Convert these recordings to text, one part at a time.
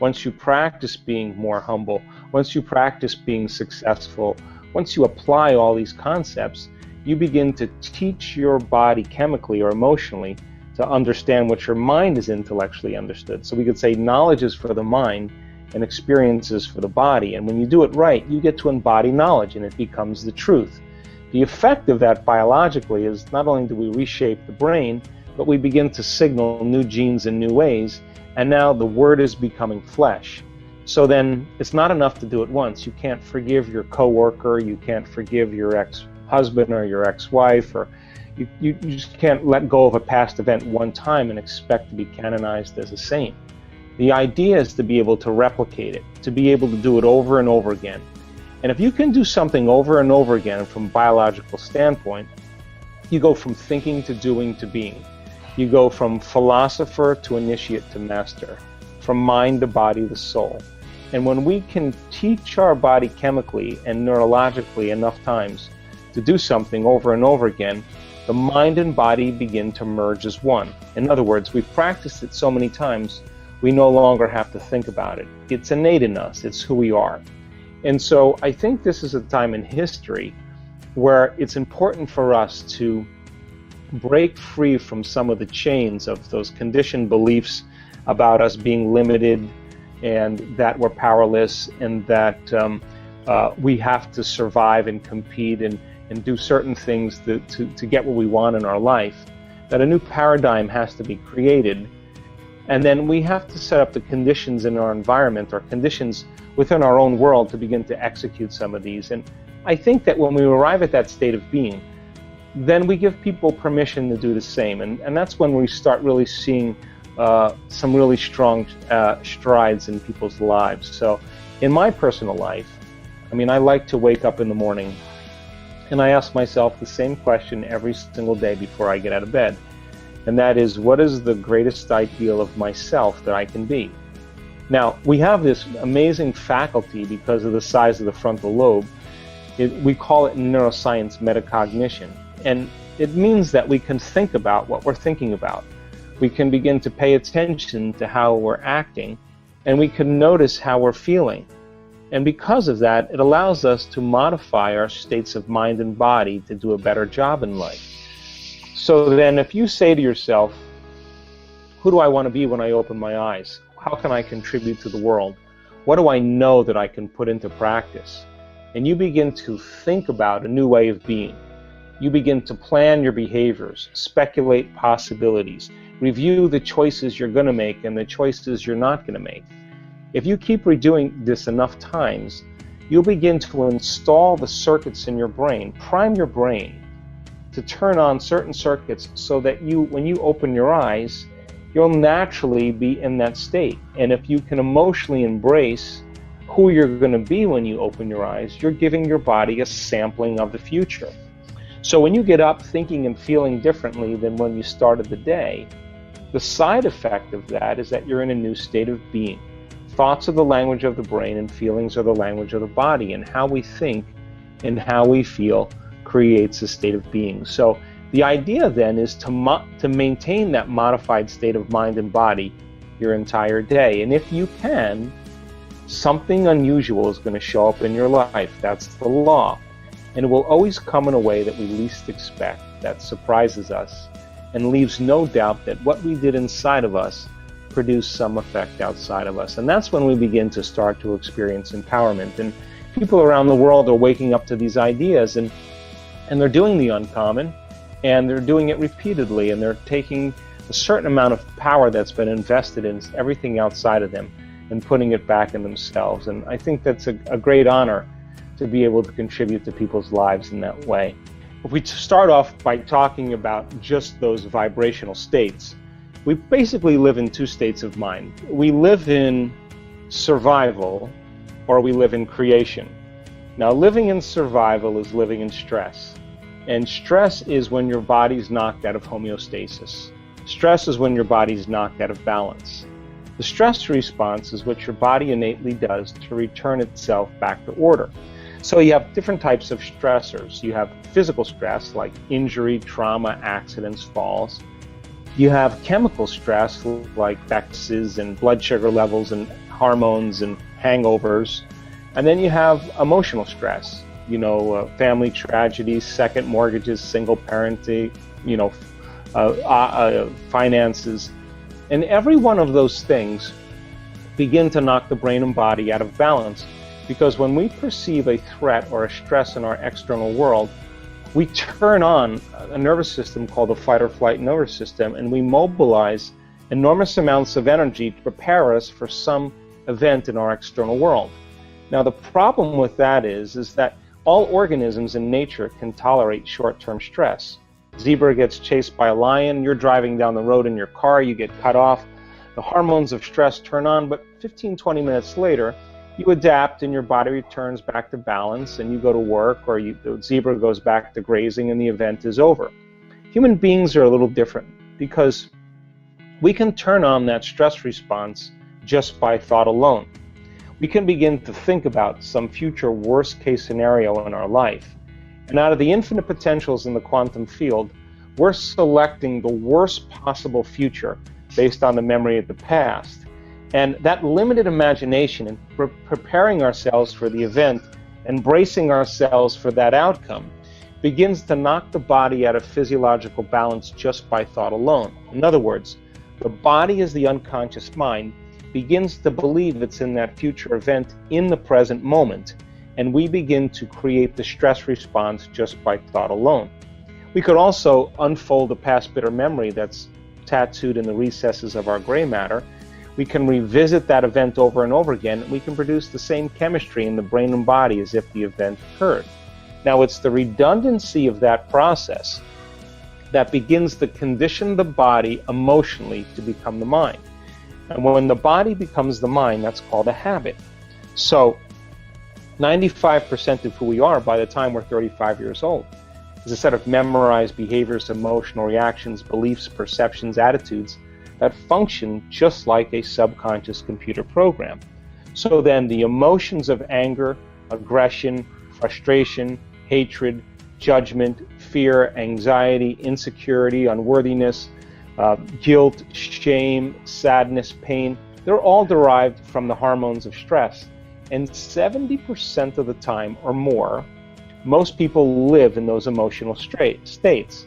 once you practice being more humble, once you practice being successful, once you apply all these concepts, you begin to teach your body chemically or emotionally to understand what your mind is intellectually understood. So we could say knowledge is for the mind and experiences for the body. And when you do it right, you get to embody knowledge and it becomes the truth. The effect of that biologically is not only do we reshape the brain, but we begin to signal new genes in new ways. And now the word is becoming flesh. So then it's not enough to do it once. You can't forgive your coworker, you can't forgive your ex-husband or your ex-wife, or you just can't let go of a past event one time and expect to be canonized as a saint. The idea is to be able to replicate it, to be able to do it over and over again. And if you can do something over and over again from a biological standpoint, you go from thinking to doing to being. You go from philosopher to initiate to master, from mind to body to soul. And when we can teach our body chemically and neurologically enough times to do something over and over again, the mind and body begin to merge as one. In other words, we've practiced it so many times, we no longer have to think about it. It's innate in us. It's who we are. And so I think this is a time in history where it's important for us to break free from some of the chains of those conditioned beliefs about us being limited and that we're powerless and that we have to survive and compete and do certain things to get what we want in our life, that a new paradigm has to be created. And then we have to set up the conditions in our environment or conditions within our own world to begin to execute some of these. And I think that when we arrive at that state of being, then we give people permission to do the same. And that's when we start really seeing some really strong strides in people's lives. So in my personal life, I mean, I like to wake up in the morning and I ask myself the same question every single day before I get out of bed. And that is, what is the greatest ideal of myself that I can be? Now, we have this amazing faculty because of the size of the frontal lobe. We call it in neuroscience metacognition. And it means that we can think about what we're thinking about. We can begin to pay attention to how we're acting, and we can notice how we're feeling. And because of that, it allows us to modify our states of mind and body to do a better job in life. So then if you say to yourself, who do I want to be when I open my eyes? How can I contribute to the world? What do I know that I can put into practice? And you begin to think about a new way of being. You begin to plan your behaviors, speculate possibilities, review the choices you're going to make and the choices you're not going to make. If you keep redoing this enough times, you'll begin to install the circuits in your brain, prime your brain to turn on certain circuits so that when you open your eyes, you'll naturally be in that state. And if you can emotionally embrace who you're going to be when you open your eyes, you're giving your body a sampling of the future. So when you get up thinking and feeling differently than when you started the day, the side effect of that is that you're in a new state of being. Thoughts are the language of the brain and feelings are the language of the body, and how we think and how we feel creates a state of being. So the idea then is to maintain that modified state of mind and body your entire day. And if you can, something unusual is going to show up in your life. That's the law. And it will always come in a way that we least expect, that surprises us, and leaves no doubt that what we did inside of us produced some effect outside of us. And that's when we begin to start to experience empowerment. And people around the world are waking up to these ideas, and they're doing the uncommon, and they're doing it repeatedly, and they're taking a certain amount of power that's been invested in everything outside of them and putting it back in themselves. And I think that's a great honor to be able to contribute to people's lives in that way. If we start off by talking about just those vibrational states, we basically live in two states of mind. We live in survival, or we live in creation. Now, living in survival is living in stress. And stress is when your body's knocked out of homeostasis. Stress is when your body's knocked out of balance. The stress response is what your body innately does to return itself back to order. So you have different types of stressors. You have physical stress like injury, trauma, accidents, falls. You have chemical stress like vexes and blood sugar levels and hormones and hangovers. And then you have emotional stress, family tragedies, second mortgages, single parenting, finances. And every one of those things begin to knock the brain and body out of balance, because when we perceive a threat or a stress in our external world, we turn on a nervous system called the fight or flight nervous system, and we mobilize enormous amounts of energy to prepare us for some event in our external world. Now, the problem with that is that all organisms in nature can tolerate short-term stress. Zebra gets chased by a lion, you're driving down the road in your car, you get cut off, the hormones of stress turn on, but 15-20 minutes later, you adapt and your body returns back to balance, and you go to work, or the zebra goes back to grazing, and the event is over. Human beings are a little different, because we can turn on that stress response just by thought alone. We can begin to think about some future worst-case scenario in our life, and out of the infinite potentials in the quantum field, we're selecting the worst possible future based on the memory of the past. And that limited imagination and preparing ourselves for the event and bracing ourselves for that outcome begins to knock the body out of physiological balance just by thought alone. In other words, the body, as the unconscious mind, begins to believe it's in that future event in the present moment, and we begin to create the stress response just by thought alone. We could also unfold a past bitter memory that's tattooed in the recesses of our gray matter. We can revisit that event over and over again, and we can produce the same chemistry in the brain and body as if the event occurred. Now, it's the redundancy of that process that begins to condition the body emotionally to become the mind. And when the body becomes the mind, that's called a habit. So 95% of who we are by the time we're 35 years old is a set of memorized behaviors, emotional reactions, beliefs, perceptions, attitudes that function just like a subconscious computer program. So then the emotions of anger, aggression, frustration, hatred, judgment, fear, anxiety, insecurity, unworthiness, guilt, shame, sadness, pain, they're all derived from the hormones of stress. And 70% of the time or more, most people live in those emotional states.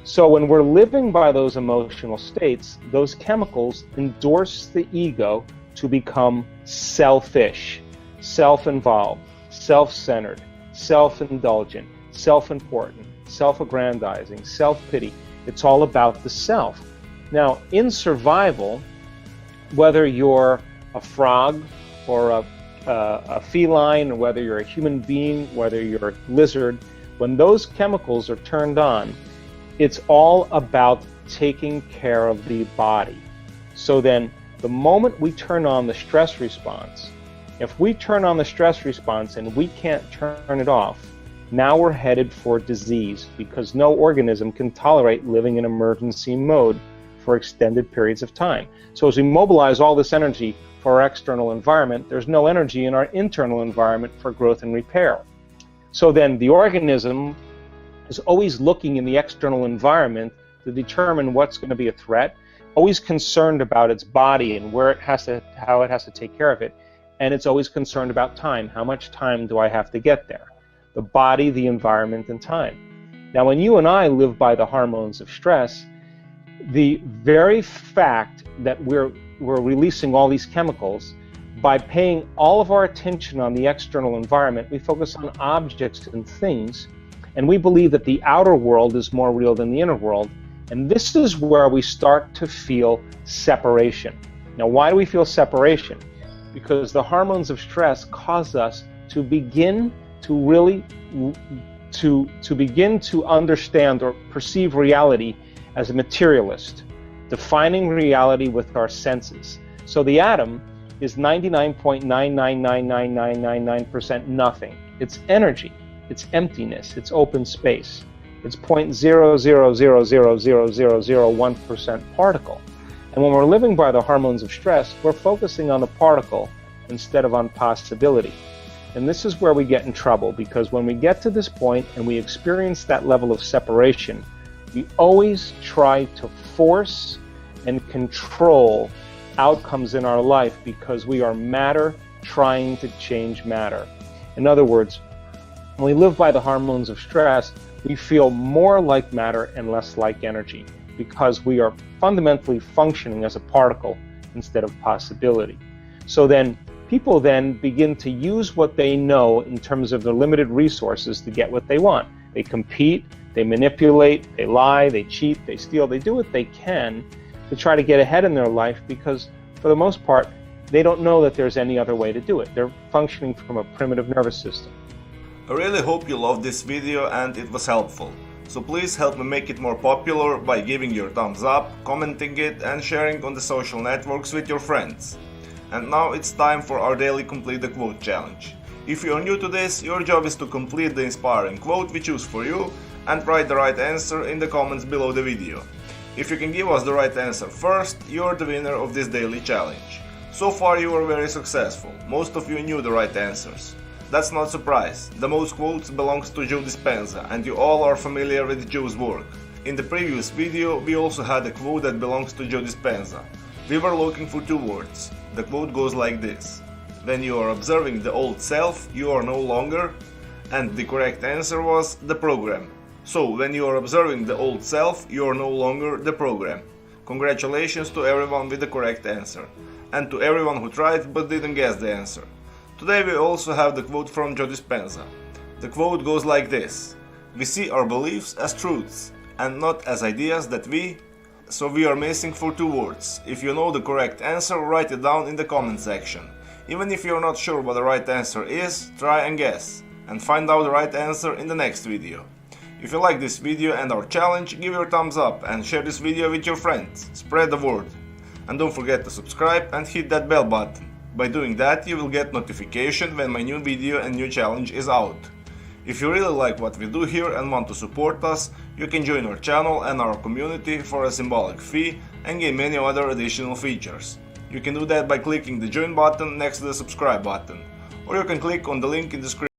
So when we're living by those emotional states, those chemicals endorse the ego to become selfish, self-involved, self-centered, self-indulgent, self-important, self-aggrandizing, self-pity. It's all about the self. Now, in survival, whether you're a frog or a feline, or whether you're a human being, whether you're a lizard, when those chemicals are turned on, it's all about taking care of the body. So then, the moment we turn on the stress response, if we turn on the stress response and we can't turn it off, now we're headed for disease, because no organism can tolerate living in emergency mode for extended periods of time. So as we mobilize all this energy for our external environment, there's no energy in our internal environment for growth and repair. So then the organism is always looking in the external environment to determine what's going to be a threat, always concerned about its body and how it has to take care of it, and it's always concerned about time. How much time do I have to get there? The body, the environment, and time. Now, when you and I live by the hormones of stress, the very fact that we're releasing all these chemicals, by paying all of our attention on the external environment, we focus on objects and things, and we believe that the outer world is more real than the inner world, and this is where we start to feel separation. Now, why do we feel separation? Because the hormones of stress cause us to begin to really begin to understand or perceive reality as a materialist, defining reality with our senses. So the atom is 99.9999999% nothing. It's energy, it's emptiness, it's open space. It's 0.0000001% particle. And when we're living by the hormones of stress, we're focusing on the particle instead of on possibility. And this is where we get in trouble, because when we get to this point and we experience that level of separation, we always try to force and control outcomes in our life because we are matter trying to change matter. In other words, when we live by the hormones of stress, we feel more like matter and less like energy because we are fundamentally functioning as a particle instead of possibility. So then people then begin to use what they know in terms of their limited resources to get what they want. They compete, they manipulate, they lie, they cheat, they steal, they do what they can to try to get ahead in their life because for the most part they don't know that there's any other way to do it. They're functioning from a primitive nervous system. I really hope you loved this video and it was helpful. So please help me make it more popular by giving your thumbs up, commenting it and sharing on the social networks with your friends. And now it's time for our daily Complete the Quote challenge. If you are new to this, your job is to complete the inspiring quote we choose for you and write the right answer in the comments below the video. If you can give us the right answer first, you are the winner of this daily challenge. So far you are very successful, most of you knew the right answers. That's not a surprise, the most quotes belongs to Joe Dispenza and you all are familiar with Joe's work. In the previous video we also had a quote that belongs to Joe Dispenza. We were looking for two words. The quote goes like this: when you are observing the old self, you are no longer, and the correct answer was the program. So, when you are observing the old self, you are no longer the program. Congratulations to everyone with the correct answer, and to everyone who tried but didn't guess the answer. Today we also have the quote from Joe Dispenza. The quote goes like this: we see our beliefs as truths, and not as ideas that So we are missing for two words. If you know the correct answer, write it down in the comment section. Even if you're not sure what the right answer is, try and guess, and find out the right answer in the next video. If you like this video and our challenge, give your thumbs up and share this video with your friends. Spread the word. And don't forget to subscribe and hit that bell button. By doing that, you will get notification when my new video and new challenge is out. If you really like what we do here and want to support us, you can join our channel and our community for a symbolic fee and gain many other additional features. You can do that by clicking the join button next to the subscribe button, or you can click on the link in the description.